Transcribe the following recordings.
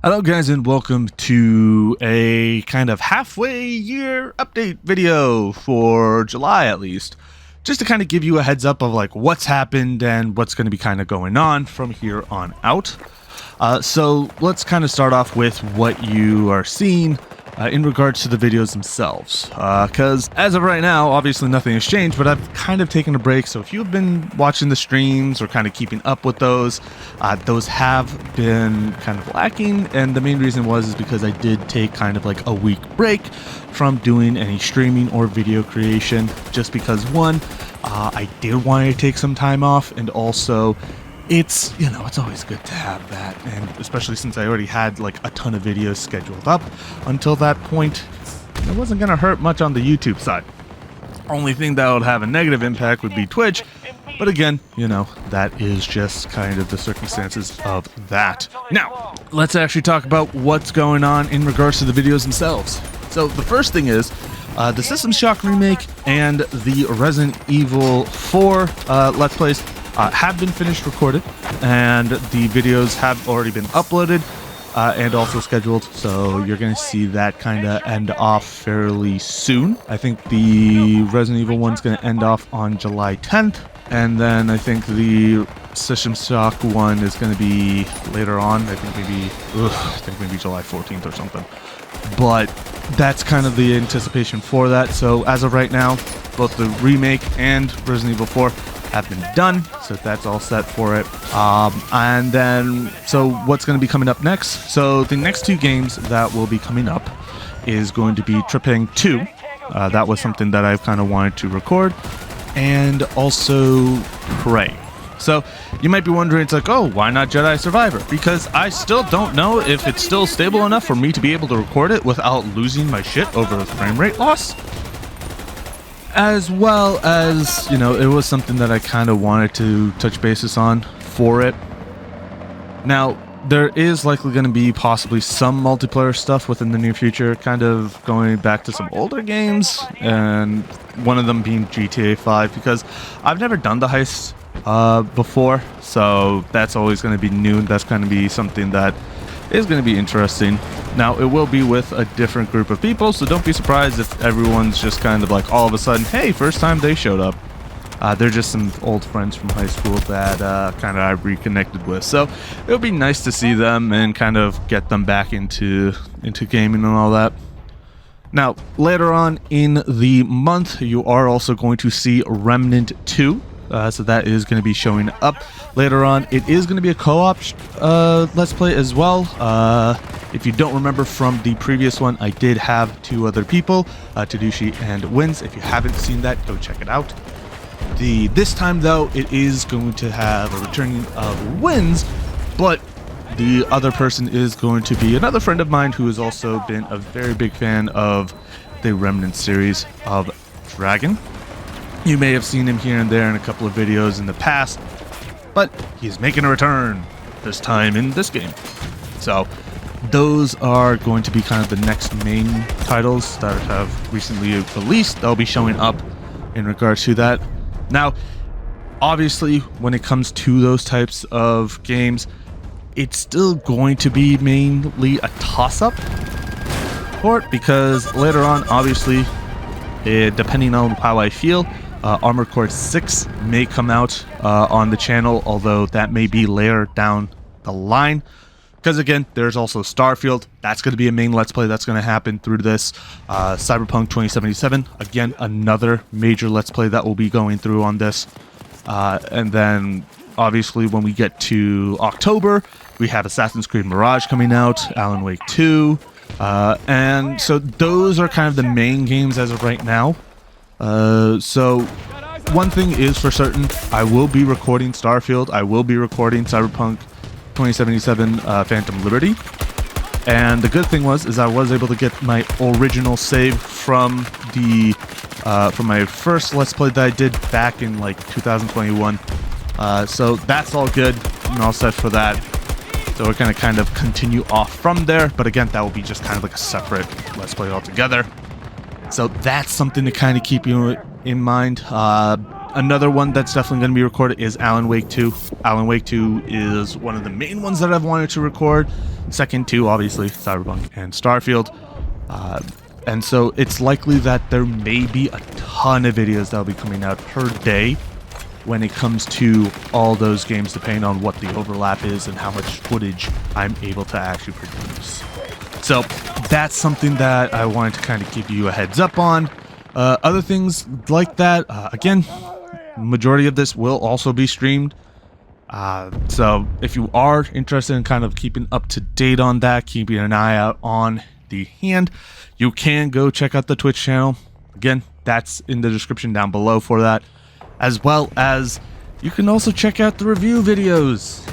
Hello guys and welcome to a kind of halfway year update video for July at least. Just to kind of give you a heads up of like what's happened and what's going to be kind of going on from here on out. So let's kind of start off with what you are seeing in regards to the videos themselves, because as of right now, obviously nothing has changed, but I've kind of taken a break. So if you've been watching the streams or kind of keeping up with those have been kind of lacking, and the main reason is because I did take kind of like a week break from doing any streaming or video creation, just because one, I did want to take some time off, and also it's, you know, it's always good to have that, and especially since I already had like a ton of videos scheduled up until that point, it wasn't going to hurt much on the YouTube side. Only thing that would have a negative impact would be Twitch, but again, you know, that is just kind of the circumstances of that. Now, let's actually talk about what's going on in regards to the videos themselves. So the first thing is the System Shock remake and the Resident Evil 4 Let's Plays have been finished recorded, and the videos have already been uploaded and also scheduled, so you're going to see that kind of end off fairly soon. I think the Resident Evil one's going to end off on July 10th, and then I think the System Shock one is going to be later on. I think maybe July 14th or something. But that's kind of the anticipation for that. So as of right now, both the remake and Resident Evil 4 have been done, so that's all set for it. And then, so what's going to be coming up next? So the next two games that will be coming up is going to be Trepang 2. That was something that I've kind of wanted to record, and also Prey. So you might be wondering, it's like, oh, why not Jedi Survivor? Because I still don't know if it's still stable enough for me to be able to record it without losing my shit over frame rate loss. As well as, you know, it was something that I kind of wanted to touch bases on for it. Now, there is likely going to be possibly some multiplayer stuff within the near future, kind of going back to some older games, and one of them being GTA 5, because I've never done the heist before, so that's always going to be new. That's going to be something that is going to be interesting. Now, it will be with a different group of people, so don't be surprised if everyone's just kind of like all of a sudden, hey, first time they showed up. They're just some old friends from high school that kind of I reconnected with. So it'll be nice to see them and kind of get them back into gaming and all that. Now, later on in the month, you are also going to see Remnant 2. So that is going to be showing up later on. It is going to be a co-op Let's Play as well. If you don't remember from the previous one, I did have two other people, Tadushi and Wins. If you haven't seen that, go check it out. This time, though, it is going to have a returning of Wins, but the other person is going to be another friend of mine who has also been a very big fan of the Remnant series of Dragon. You may have seen him here and there in a couple of videos in the past, but he's making a return, this time in this game. So those are going to be kind of the next main titles that have recently released. They'll be showing up in regards to that. Now, obviously, when it comes to those types of games, it's still going to be mainly a toss-up for it, because later on, obviously, depending on how I feel, Armored Core 6 may come out on the channel, although that may be later down the line. Because again, there's also Starfield. That's going to be a main Let's Play that's going to happen through this. Cyberpunk 2077, again, another major Let's Play that will be going through on this. And then, obviously, when we get to October, we have Assassin's Creed Mirage coming out, Alan Wake 2. And so those are kind of the main games as of right now. So one thing is for certain, I will be recording Starfield, I will be recording Cyberpunk 2077 Phantom Liberty, and the good thing is I was able to get my original save from my first Let's Play that I did back in like 2021, so that's all good and all set for that. So we're going to kind of continue off from there, but again, that will be just kind of like a separate Let's Play altogether. So that's something to kind of keep you in mind. Another one that's definitely going to be recorded is Alan Wake 2. Alan Wake 2 is one of the main ones that I've wanted to record. second to obviously Cyberpunk and Starfield. And so it's likely that there may be a ton of videos that'll be coming out per day when it comes to all those games, depending on what the overlap is and how much footage I'm able to actually produce. So that's something that I wanted to kind of give you a heads up on. Other things like that, again, majority of this will also be streamed. So if you are interested in kind of keeping up to date on that, keeping an eye out on the hand, you can go check out the Twitch channel. Again, that's in the description down below for that, as well as you can also check out the review videos.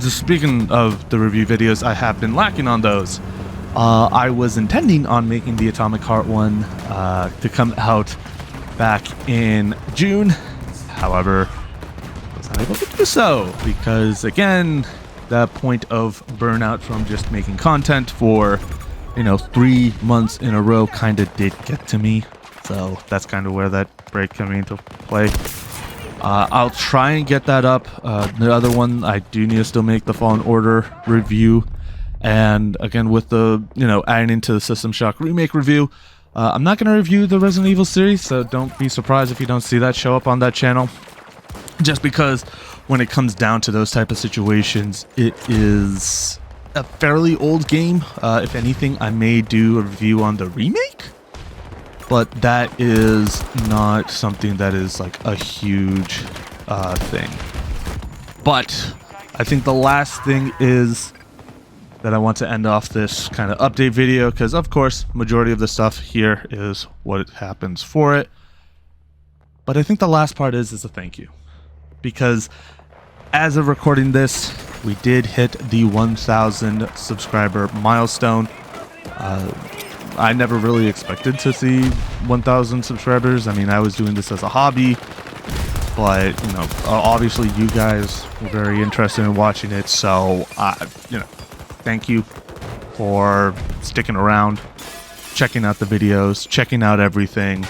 Just speaking of the review videos, I have been lacking on those. I was intending on making the Atomic Heart one to come out back in June. However, I was not able to do so because, again, that point of burnout from just making content for, 3 months in a row kind of did get to me. So that's kind of where that break coming into play. I'll try and get that up. The other one, I do need to still make the Fallen Order review. And again, with the, adding into the System Shock remake review, I'm not going to review the Resident Evil series, so don't be surprised if you don't see that show up on that channel. Just because when it comes down to those type of situations, it is a fairly old game. If anything, I may do a review on the remake, but that is not something that is like a huge thing. But I think the last thing is that I want to end off this kind of update video, because of course majority of the stuff here is what happens for it, but I think the last part is a thank you, because as of recording this, we did hit the 1,000 subscriber milestone. I never really expected to see 1,000 subscribers. I mean, I was doing this as a hobby, but obviously you guys were very interested in watching it, so thank you for sticking around, checking out the videos, checking out everything,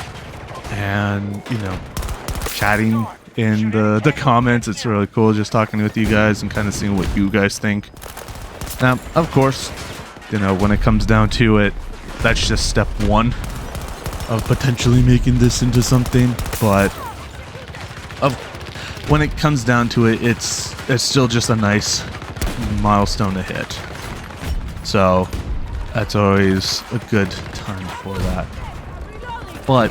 and, chatting in the comments. It's really cool just talking with you guys and kind of seeing what you guys think. Now, of course, when it comes down to it, that's just step one of potentially making this into something, but when it comes down to it, it's still just a nice milestone to hit. So that's always a good time for that. But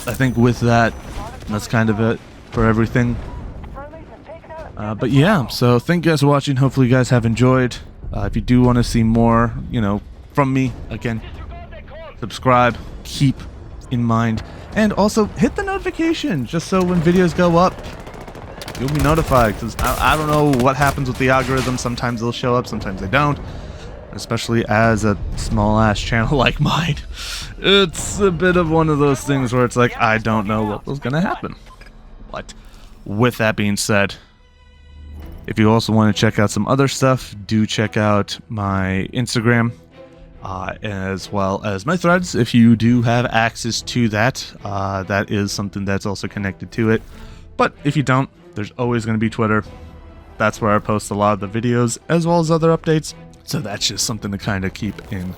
I think with that, that's kind of it for everything. But yeah, so thank you guys for watching. Hopefully you guys have enjoyed. If you do want to see more, from me, again, subscribe, keep in mind, and also hit the notification just so when videos go up, you'll be notified, because I don't know what happens with the algorithm. Sometimes they'll show up, sometimes they don't. Especially as a small-ass channel like mine. It's a bit of one of those things where it's like, I don't know what was going to happen. But with that being said, if you also want to check out some other stuff, do check out my Instagram, as well as my threads. If you do have access to that, that is something that's also connected to it. But if you don't, there's always going to be Twitter. That's where I post a lot of the videos, as well as other updates. So that's just something to kind of keep in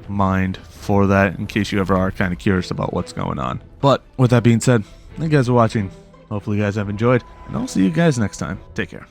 mind for that, in case you ever are kind of curious about what's going on. But with that being said, thank you guys for watching. Hopefully you guys have enjoyed, and I'll see you guys next time. Take care.